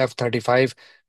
F-35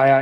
آیا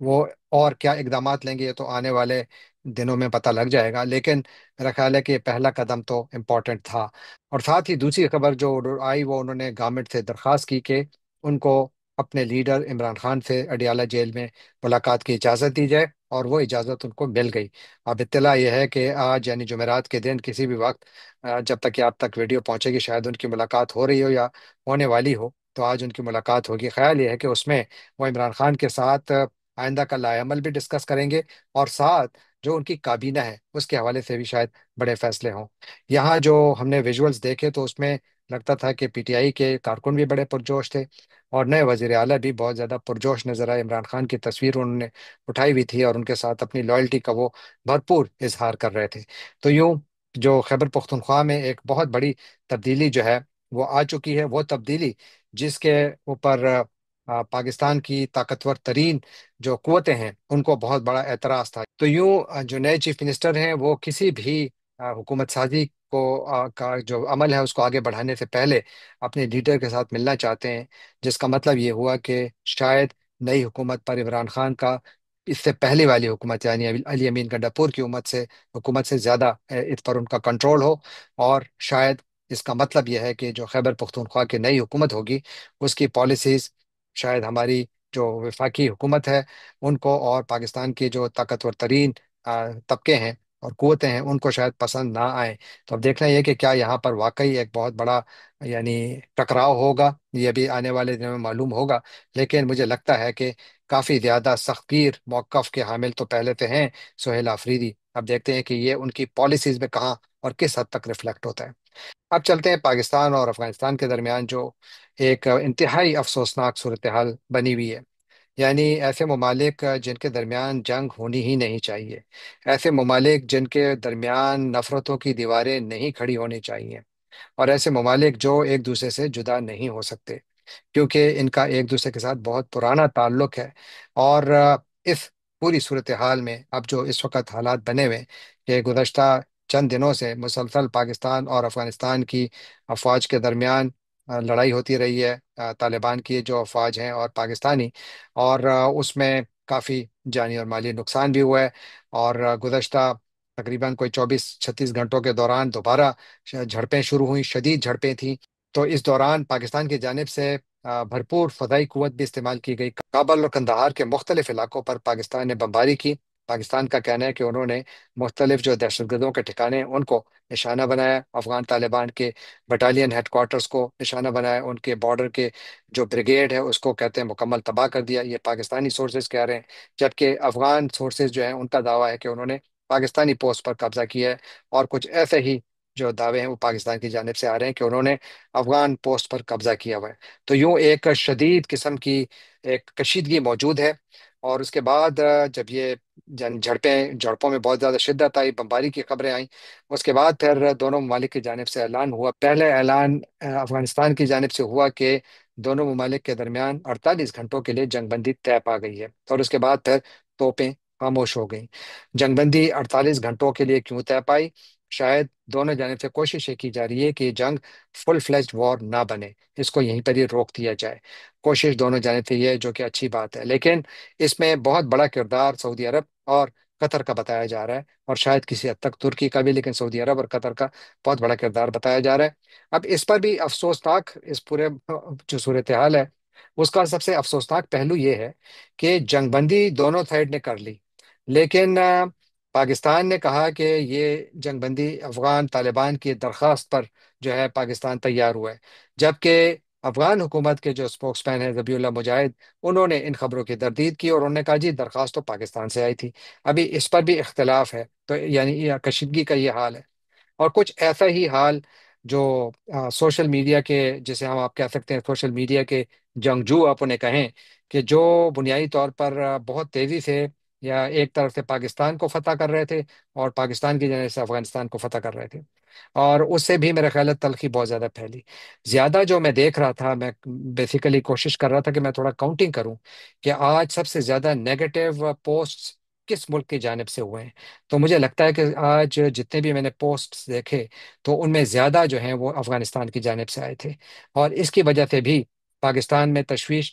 وہ اور کیا اقدامات لیں گے یہ تو آنے والے دنوں میں پتہ لگ جائے گا، لیکن میرا خیال ہے کہ پہلا قدم تو امپورٹنٹ تھا۔ اور ساتھ ہی دوسری خبر جو آئی وہ انہوں نے گورنمنٹ سے درخواست کی کہ ان کو اپنے لیڈر عمران خان سے اڈیالہ جیل میں ملاقات کی اجازت دی جائے، اور وہ اجازت ان کو مل گئی۔ اب اطلاع یہ ہے کہ آج یعنی جمعرات کے دن کسی بھی وقت جب تک کہ آپ تک ویڈیو پہنچے گی شاید ان کی ملاقات ہو رہی ہو یا ہونے والی ہو، تو آج ان کی ملاقات ہوگی۔ خیال یہ ہے کہ اس میں وہ عمران خان کے ساتھ آئندہ کا لائحہ عمل بھی ڈسکس کریں گے، اور ساتھ جو ان کی کابینہ ہے اس کے حوالے سے بھی شاید بڑے فیصلے ہوں۔ یہاں جو ہم نے ویژولز دیکھے تو اس میں لگتا تھا کہ پی ٹی آئی کے کارکن بھی بڑے پرجوش تھے، اور نئے وزیر اعلیٰ بھی بہت زیادہ پرجوش نظر آئے۔ عمران خان کی تصویر انہوں نے اٹھائی ہوئی تھی اور ان کے ساتھ اپنی لائلٹی کا وہ بھرپور اظہار کر رہے تھے۔ تو یوں جو خیبر پختونخوا میں ایک بہت بڑی تبدیلی جو ہے وہ آ چکی ہے، وہ تبدیلی جس کے اوپر پاکستان کی طاقتور ترین جو قوتیں ہیں ان کو بہت بڑا اعتراض تھا۔ تو یوں جو نئے چیف منسٹر ہیں وہ کسی بھی حکومت سازی کو کا جو عمل ہے اس کو آگے بڑھانے سے پہلے اپنے لیڈر کے ساتھ ملنا چاہتے ہیں، جس کا مطلب یہ ہوا کہ شاید نئی حکومت پر عمران خان کا اس سے پہلی والی حکومت یعنی علی امین گنڈاپور کی حکومت سے زیادہ اس پر ان کا کنٹرول ہو، اور شاید اس کا مطلب یہ ہے کہ جو خیبر پختونخوا کی نئی حکومت ہوگی اس کی پالیسیز شاید ہماری جو وفاقی حکومت ہے ان کو اور پاکستان کی جو طاقتور ترین طبقے ہیں اور قوتیں ہیں ان کو شاید پسند نہ آئیں۔ تو اب دیکھنا یہ کہ کیا یہاں پر واقعی ایک بہت بڑا یعنی ٹکراؤ ہوگا، یہ بھی آنے والے دنوں میں معلوم ہوگا۔ لیکن مجھے لگتا ہے کہ کافی زیادہ سخت گیر موقف کے حامل تو پہلے سے ہیں سہیل آفریدی، اب دیکھتے ہیں کہ یہ ان کی پالیسیز میں کہاں اور کس حد تک ریفلیکٹ ہوتا ہے۔ اب چلتے ہیں پاکستان اور افغانستان کے درمیان جو ایک انتہائی افسوسناک صورتحال بنی ہوئی ہے، یعنی ایسے ممالک جن کے درمیان جنگ ہونی ہی نہیں چاہیے، ایسے ممالک جن کے درمیان نفرتوں کی دیواریں نہیں کھڑی ہونی چاہیے، اور ایسے ممالک جو ایک دوسرے سے جدا نہیں ہو سکتے کیونکہ ان کا ایک دوسرے کے ساتھ بہت پرانا تعلق ہے۔ اور اس پوری صورتحال میں اب جو اس وقت حالات بنے ہوئے ہیں کہ گزشتہ چند دنوں سے مسلسل پاکستان اور افغانستان کی افواج کے درمیان لڑائی ہوتی رہی ہے، طالبان کی جو افواج ہیں اور پاکستانی، اور اس میں کافی جانی اور مالی نقصان بھی ہوا ہے۔ اور گزشتہ تقریباً کوئی 24-36 گھنٹوں کے دوران دوبارہ جھڑپیں شروع ہوئیں، شدید جھڑپیں تھیں۔ تو اس دوران پاکستان کی جانب سے بھرپور فضائی قوت بھی استعمال کی گئی، کابل اور قندھار کے مختلف علاقوں پر پاکستان نے بمباری کی۔ پاکستان کا کہنا ہے کہ انہوں نے مختلف جو دہشت گردوں کے ٹھکانے ہیں ان کو نشانہ بنایا، افغان طالبان کے بٹالین ہیڈ کوارٹرز کو نشانہ بنایا، ان کے بارڈر کے جو بریگیڈ ہے اس کو کہتے ہیں مکمل تباہ کر دیا، یہ پاکستانی سورسز کہہ رہے ہیں۔ جبکہ افغان سورسز جو ہیں ان کا دعویٰ ہے کہ انہوں نے پاکستانی پوسٹ پر قبضہ کیا ہے، اور کچھ ایسے ہی جو دعوے ہیں وہ پاکستان کی جانب سے آ رہے ہیں کہ انہوں نے افغان پوسٹ پر قبضہ کیا ہوا ہے۔ تو یوں ایک شدید قسم کی ایک کشیدگی موجود ہے۔ اور اس کے بعد جب یہ جھڑپوں میں بہت زیادہ شدت آئی، بمباری کی خبریں آئیں، اس کے بعد پھر دونوں ممالک کی جانب سے اعلان ہوا۔ پہلے اعلان افغانستان کی جانب سے ہوا کہ دونوں ممالک کے درمیان 48 گھنٹوں کے لیے جنگ بندی طے پا گئی ہے، اور اس کے بعد پھر توپیں خاموش ہو گئیں۔ جنگ بندی 48 گھنٹوں کے لیے کیوں طے پائی؟ شاید دونوں جانب سے کوشش یہ کی جا رہی ہے کہ یہ جنگ فل فلیجڈ وار نہ بنے، اس کو یہیں پر ہی روک دیا جائے۔ کوشش دونوں جانب سے یہ ہے جو کہ اچھی بات ہے، لیکن اس میں بہت بڑا کردار سعودی عرب اور قطر کا بتایا جا رہا ہے، اور شاید کسی حد تک ترکی کا بھی، لیکن سعودی عرب اور قطر کا بہت بڑا کردار بتایا جا رہا ہے۔ اب اس پر بھی افسوسناک اس پورے جو صورتحال ہے اس کا سب سے افسوسناک پہلو یہ ہے کہ جنگ بندی دونوں سائڈ نے کر لی، لیکن پاکستان نے کہا کہ یہ جنگ بندی افغان طالبان کی درخواست پر جو ہے پاکستان تیار ہوا ہے، جبکہ افغان حکومت کے جو اسپوکس مین ہیں ذبیح اللہ مجاہد، انہوں نے ان خبروں کی تردید کی اور انہوں نے کہا جی درخواست تو پاکستان سے آئی تھی۔ ابھی اس پر بھی اختلاف ہے، تو یعنی یہ کشیدگی کا یہ حال ہے۔ اور کچھ ایسا ہی حال جو سوشل میڈیا کے، جسے ہم آپ کہہ سکتے ہیں سوشل میڈیا کے جنگجو آپ انہیں کہیں، کہ جو بنیادی طور پر بہت تیزی سے یا ایک طرف سے پاکستان کو فتح کر رہے تھے اور پاکستان کی جانب سے افغانستان کو فتح کر رہے تھے، اور اس سے بھی میرا خیال ہے تلخی بہت زیادہ پھیلی۔ زیادہ جو میں دیکھ رہا تھا، میں بیسیکلی کوشش کر رہا تھا کہ میں تھوڑا کاؤنٹنگ کروں کہ آج سب سے زیادہ نیگیٹو پوسٹ کس ملک کی جانب سے ہوئے ہیں، تو مجھے لگتا ہے کہ آج جتنے بھی میں نے پوسٹ دیکھے تو ان میں زیادہ جو ہیں وہ افغانستان کی جانب سے آئے تھے، اور اس کی وجہ سے بھی پاکستان میں تشویش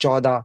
14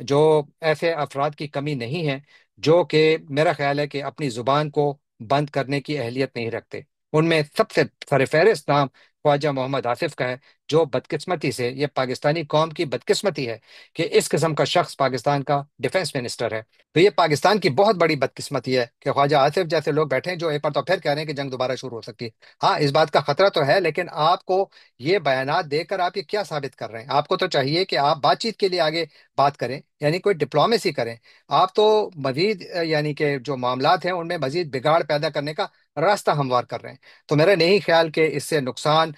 جو ایسے افراد کی کمی نہیں ہے جو کہ میرا خیال ہے کہ اپنی زبان کو بند کرنے کی اہلیت نہیں رکھتے۔ ان میں سب سے سر فہرست نام خواجہ محمد آصف کا ہے، جو بدقسمتی سے، یہ پاکستانی قوم کی بدقسمتی ہے کہ اس قسم کا شخص پاکستان کا ڈیفنس منسٹر ہے۔ تو یہ پاکستان کی بہت بڑی بدقسمتی ہے کہ خواجہ آصف جیسے لوگ بیٹھے ہیں جو ایک بار تو پھر کہہ رہے ہیں کہ جنگ دوبارہ شروع ہو سکتی ہے۔ ہاں، اس بات کا خطرہ تو ہے، لیکن آپ کو یہ بیانات دے کر آپ یہ کیا ثابت کر رہے ہیں؟ آپ کو تو چاہیے کہ آپ بات چیت کے لیے آگے بات کریں، یعنی کوئی ڈپلومیسی کریں۔ آپ تو مزید یعنی کہ جو معاملات ہیں ان میں مزید بگاڑ پیدا کرنے کا راستہ ہموار کر رہے ہیں۔ تو میرا نہیں خیال کہ اس سے نقصان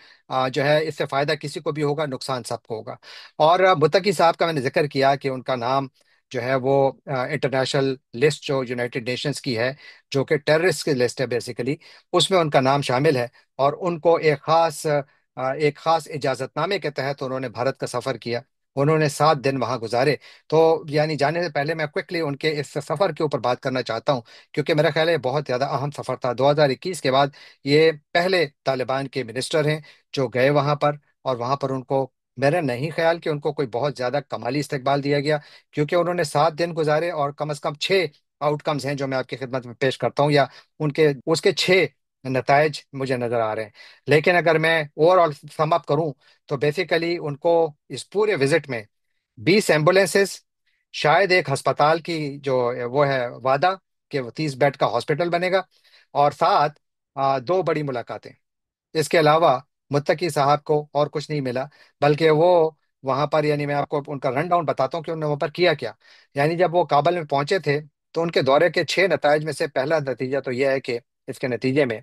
جو ہے، اس سے فائدہ کسی کو بھی ہوگا، نقصان سب کو ہوگا۔ اور متقی صاحب کا میں نے ذکر کیا کہ ان کا نام جو ہے وہ انٹرنیشنل لسٹ جو یونائٹڈ نیشنز کی ہے، جو کہ ٹیررسٹ کی لسٹ ہے بیسیکلی، اس میں ان کا نام شامل ہے۔ اور ان کو ایک خاص اجازت نامے کے تحت انہوں نے بھارت کا سفر کیا۔ انہوں نے 7 دن وہاں گزارے۔ تو یعنی جانے سے پہلے میں کوئکلی ان کے اس سفر کے اوپر بات کرنا چاہتا ہوں، کیونکہ میرا خیال ہے یہ بہت زیادہ اہم سفر تھا۔ 2021 کے بعد یہ پہلے طالبان کے منسٹر ہیں جو گئے وہاں پر، اور وہاں پر ان کو، میرا نہیں خیال کہ ان کو کوئی بہت زیادہ کمالی استقبال دیا گیا، کیونکہ انہوں نے 7 دن گزارے اور کم از کم 6 آؤٹ کمز ہیں جو میں آپ کی خدمت میں پیش کرتا ہوں، یا ان کے اس کے 6 نتائج مجھے نظر آ رہے ہیں۔ لیکن اگر میں اوور آل سم اپ کروں تو بیسیکلی ان کو اس پورے وزٹ میں 20 ایمبولینسز، شاید ایک ہسپتال کی جو وہ ہے وعدہ کہ وہ 30 بیڈ کا ہاسپٹل بنے گا، اور ساتھ 2 بڑی ملاقاتیں۔ اس کے علاوہ متقی صاحب کو اور کچھ نہیں ملا، بلکہ وہ وہاں پر، یعنی میں آپ کو ان کا رن ڈاؤن بتاتا ہوں کہ انہوں نے وہاں پر کیا کیا۔ یعنی جب وہ کابل میں پہنچے تھے تو ان کے دورے کے 6 نتائج میں سے پہلا نتیجہ تو یہ ہے کہ اس کے نتیجے میں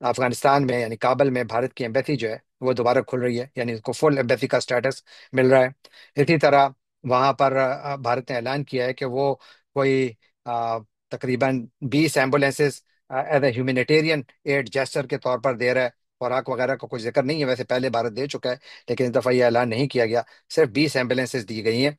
افغانستان میں، یعنی کابل میں، بھارت کی ایمبیسی جو ہے وہ دوبارہ کھل رہی ہے، یعنی اس کو فل ایمبیسی کا سٹیٹس مل رہا ہے۔ اسی طرح وہاں پر بھارت نے اعلان کیا ہے کہ وہ کوئی آ، تقریباً 20 ambulances as a humanitarian aid gesture کے طور پر دے رہا ہے۔ خوراک وغیرہ کا کوئی ذکر نہیں ہے، ویسے پہلے بھارت دے چکا ہے، لیکن اس دفعہ یہ اعلان نہیں کیا گیا۔ صرف 20 ایمبولینسز دی گئی ہیں،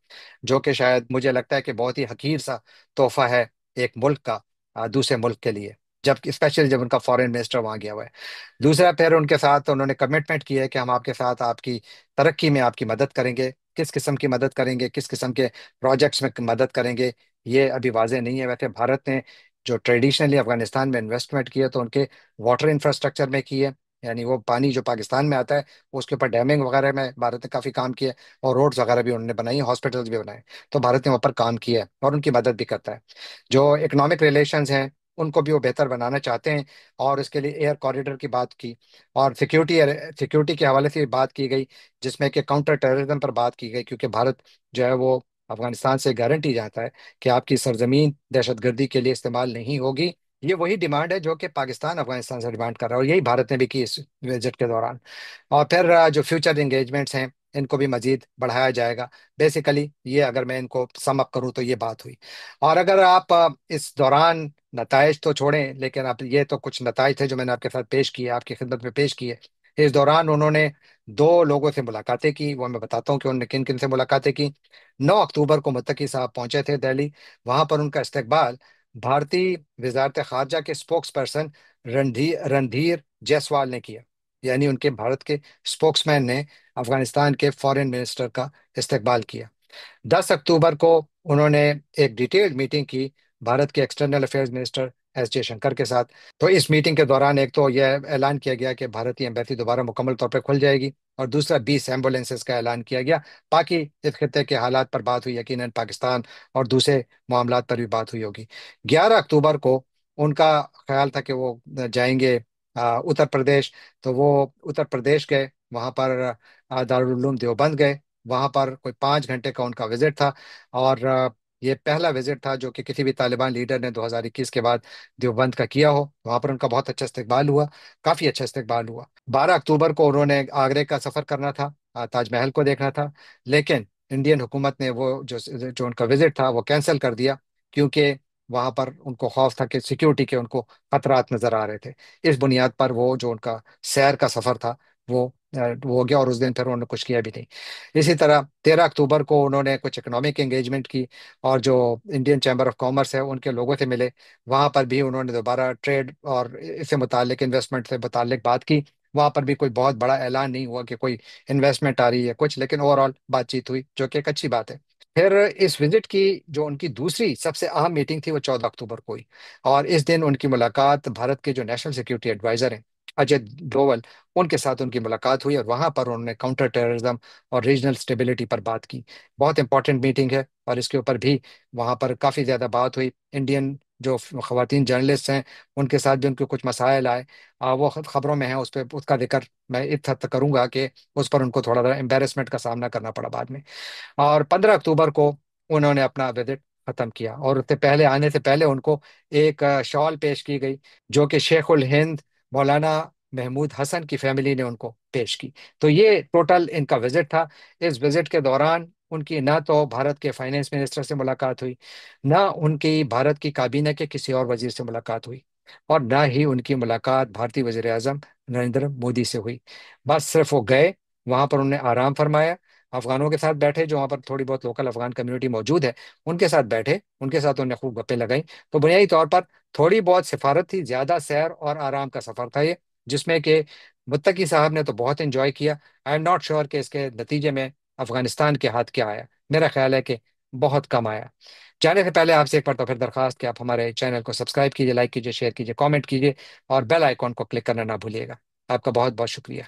جو کہ شاید مجھے لگتا ہے کہ بہت ہی حقیر سا تحفہ ہے ایک ملک کا دوسرے ملک کے لیے، جب اسپیشلی جب ان کا فارن منسٹر وہاں گیا ہوا ہے۔ دوسرا، پھر ان کے ساتھ انہوں نے کمٹمنٹ کی ہے کہ ہم آپ کے ساتھ آپ کی ترقی میں آپ کی مدد کریں گے۔ کس قسم کی مدد کریں گے، کس قسم کے پروجیکٹس میں مدد کریں گے، یہ ابھی واضح نہیں ہے۔ ویسے بھارت نے جو ٹریڈیشنلی افغانستان میں انویسٹمنٹ کی ہے تو ان کے واٹر انفراسٹرکچر میں کی ہے، یعنی وہ پانی جو پاکستان میں آتا ہے اس کے اوپر ڈیمنگ وغیرہ میں بھارت نے کافی کام کیا ہے، اور روڈز وغیرہ بھی انہوں نے بنائی ہیں، ہاسپٹلز بھی بنائے۔ تو بھارت نے وہاں پر کام کیا ہے اور ان کی مدد بھی کرتا ہے۔ جو اکنامک ریلیشنز ہیں ان کو بھی وہ بہتر بنانا چاہتے ہیں، اور اس کے لیے ایئر کوریڈور کی بات کی، اور سیکیورٹی کے حوالے سے بھی بات کی گئی، جس میں کہ کاؤنٹر ٹیررزم پر بات کی گئی، کیونکہ بھارت جو ہے وہ افغانستان سے گارنٹی چاہتا ہے کہ آپ کی سرزمین دہشت گردی کے لیے استعمال نہیں ہوگی۔ یہ وہی ڈیمانڈ ہے جو کہ پاکستان افغانستان سے ڈیمانڈ کر رہا ہے، اور یہی بھارت نے بھی کی اس وزٹ کے دوران۔ اور پھر جو فیوچر انگیجمنٹس ہیں ان کو بھی مزید بڑھایا جائے گا۔ بیسیکلی یہ اگر میں ان کو سم اپ کروں تو یہ بات ہوئی۔ اور اگر آپ اس دوران نتائج تو چھوڑیں، لیکن اب یہ تو کچھ نتائج تھے جو میں نے آپ کے ساتھ پیش کیے، آپ کی خدمت میں پیش کیے۔ اس دوران انہوں نے 2 لوگوں سے ملاقاتیں کی، وہ میں بتاتا ہوں کہ انہوں نے کن کن سے ملاقاتیں کی۔ 9 اکتوبر کو متقی صاحب پہنچے تھے دہلی۔ وہاں پر ان کا استقبال بھارتی وزارت خارجہ کے اسپوکس پرسن رندھیر جیسوال نے کیا، یعنی ان کے بھارت کے اسپوکس مین نے افغانستان کے فارن منسٹر کا استقبال کیا۔ 10 اکتوبر کو انہوں نے ایک ڈیٹیلڈ میٹنگ کی بھارت کے ایکسٹرنل افیئرز منسٹر جے شنکر کے ساتھ۔ تو اس میٹنگ کے دوران ایک تو یہ اعلان کیا گیا کہ بھارتی ایمبیسی دوبارہ مکمل طور پہ کھل جائے گی، اور دوسرا 20 ایمبولینسز کا اعلان کیا گیا۔ باقی اس خطے کے حالات پر بات ہوئی، یقیناً پاکستان اور دوسرے معاملات پر بھی بات ہوئی ہوگی۔ 11 اکتوبر کو ان کا خیال تھا کہ وہ جائیں گے اتر پردیش، تو وہ اتر پردیش گئے، وہاں پر دارالعلوم دیوبند گئے۔ وہاں پر کوئی 5 گھنٹے کا ان کا وزٹ تھا، اور یہ پہلا وزٹ تھا جو کہ کسی بھی طالبان لیڈر نے 2021 کے بعد دیوبند کا کیا ہو۔ وہاں پر ان کا بہت اچھا استقبال ہوا، کافی اچھا استقبال ہوا۔ 12 اکتوبر کو انہوں نے آگرے کا سفر کرنا تھا، تاج محل کو دیکھنا تھا، لیکن انڈین حکومت نے وہ جو ان کا وزٹ تھا وہ کینسل کر دیا، کیونکہ وہاں پر ان کو خوف تھا کہ سیکیورٹی کے ان کو خطرات نظر آ رہے تھے۔ اس بنیاد پر وہ جو ان کا سیر کا سفر تھا وہ ہو گیا، اور اس دن پھر انہوں نے کچھ کیا بھی نہیں۔ اسی طرح 13 اکتوبر کو انہوں نے کچھ اکنامک انگیجمنٹ کی، اور جو انڈین چیمبر آف کامرس ہے ان کے لوگوں سے ملے۔ وہاں پر بھی انہوں نے دوبارہ ٹریڈ اور اس سے متعلق انویسٹمنٹ سے متعلق بات کی۔ وہاں پر بھی کوئی بہت بڑا اعلان نہیں ہوا کہ کوئی انویسٹمنٹ آ رہی ہے کچھ، لیکن اوور آل بات چیت ہوئی، جو کہ ایک اچھی بات ہے۔ پھر اس وزٹ کی جو ان کی دوسری سب سے اہم میٹنگ تھی وہ 14 اکتوبر کو ہوئی، اور اس دن ان کی ملاقات بھارت کے جو نیشنل سیکورٹی ایڈوائزر ہیں اجے ڈوول، ان کے ساتھ ان کی ملاقات ہوئی، اور وہاں پر انہوں نے کاؤنٹر ٹیررزم اور ریجنل اسٹیبلٹی پر بات کی۔ بہت امپورٹنٹ میٹنگ ہے، اور اس کے اوپر بھی وہاں پر کافی زیادہ بات ہوئی۔ انڈین جو خواتین جرنلسٹ ہیں ان کے ساتھ بھی ان کے کچھ مسائل آئے، وہ خبروں میں ہیں، اس پہ اس کا ذکر میں اس حد تک کروں گا کہ اس پر ان کو تھوڑا سا امبیرسمنٹ کا سامنا کرنا پڑا بعد میں۔ اور 15 اکتوبر کو انہوں نے اپنا وزٹ ختم کیا، اور اس سے پہلے آنے سے پہلے ان کو ایک شال پیش کی گئی، جو کہ شیخ الہند مولانا محمود حسن کی فیملی نے ان کو پیش کی۔ تو یہ ٹوٹل ان کا وزٹ تھا۔ اس وزٹ کے دوران ان کی نہ تو بھارت کے فائنینس منسٹر سے ملاقات ہوئی، نہ ان کی بھارت کی کابینہ کے کسی اور وزیر سے ملاقات ہوئی، اور نہ ہی ان کی ملاقات بھارتی وزیر اعظم نریندر مودی سے ہوئی۔ بس صرف وہ گئے، وہاں پر انہوں نے آرام فرمایا، افغانوں کے ساتھ بیٹھے، جو وہاں پر تھوڑی بہت لوکل افغان کمیونٹی موجود ہے ان کے ساتھ بیٹھے، ان کے ساتھ انہوں نے خوب گپیں لگائیں۔ تو بنیادی طور پر تھوڑی بہت سفارت تھی، زیادہ سیر اور آرام کا سفر تھا یہ، جس میں کہ متقی صاحب نے تو بہت انجوائے کیا۔ آئی ایم ناٹ شیور کہ اس کے نتیجے میں افغانستان کے ہاتھ کیا آیا، میرا خیال ہے کہ بہت کم آیا۔ جانے سے پہلے آپ سے ایک بار تو پھر درخواست کہ آپ ہمارے چینل کو سبسکرائب کیجیے، لائک کیجیے، شیئر کیجیے، کامنٹ کیجیے، اور بیل آئیکن کو کلک کرنا نہ بھولیے گا۔ آپ کا بہت بہت شکریہ۔